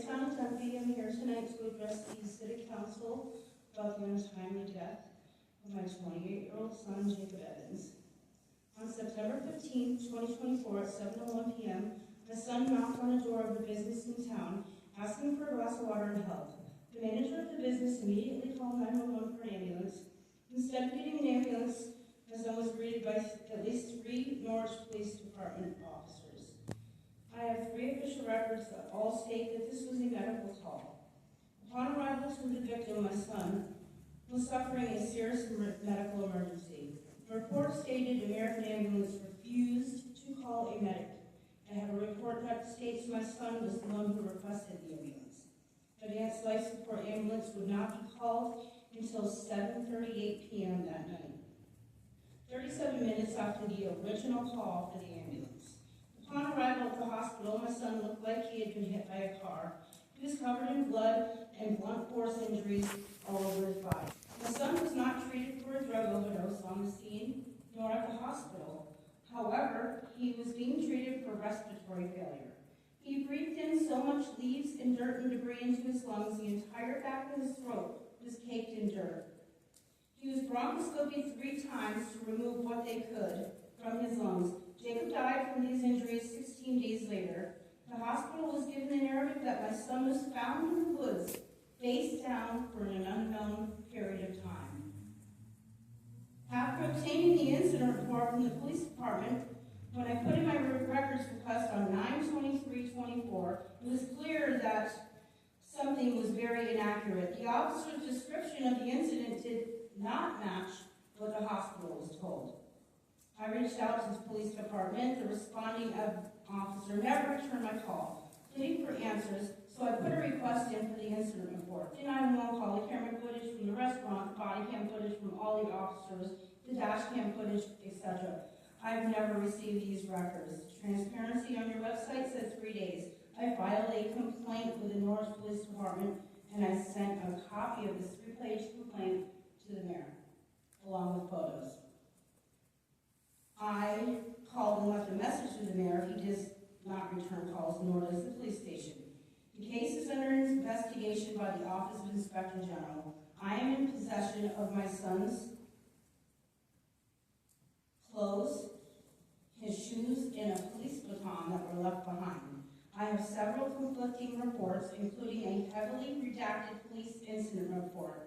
Tom Tempe. I'm here tonight to address the City Council about the untimely death of my 28-year-old son, Jacob Evans. On September 15, 2024 at 7:01 p.m., my son knocked on the door of a business in town, asking for a glass of water and help. The manager of the business immediately called 911 for an ambulance. Instead of getting an ambulance, my son was greeted by at least 3 Norwich Police Department officers. I have 3 official records that all state that this was a medical call. Upon arrival to the victim, my son was suffering a serious medical emergency. The report stated American Ambulance refused to call a medic. I have a report that states my son was the one who requested the ambulance. Advanced life support ambulance would not be called until 7:38 p.m. that night, 37 minutes after the original call for the ambulance. Upon arrival at the hospital, my son looked like he had been hit by a car. He was covered in blood and blunt force injuries all over his body. My son was not treated for a drug overdose on the scene, nor at the hospital. However, he was being treated for respiratory failure. He breathed in so much leaves and dirt and debris into his lungs, the entire back of his throat was caked in dirt. He was bronchoscopied 3 times to remove what they could from his lungs. Jacob died from these injuries 16 days later. The hospital was given the narrative that my son was found in the woods, face down for an unknown period of time. After obtaining the incident report from the police department, when I put in my records request on 9/23/24, it was clear that something was very inaccurate. The officer's description of the incident did not match what the hospital was told. I reached out to the police department. The responding officer never returned my call, pleading for answers, so I put a request in for the incident report. The 911 call, the camera footage from the restaurant, the body cam footage from all the officers, the dash cam footage, etc. I've never received these records. Transparency on your website says 3 days. I filed a complaint with the Norwich Police Department, and I sent a copy of this 3-page complaint to the mayor, along with photos. I called and left a message to the mayor. He does not return calls, nor does the police station. The case is under investigation by the Office of Inspector General. I am in possession of my son's clothes, his shoes, and a police baton that were left behind. I have several conflicting reports, including a heavily redacted police incident report.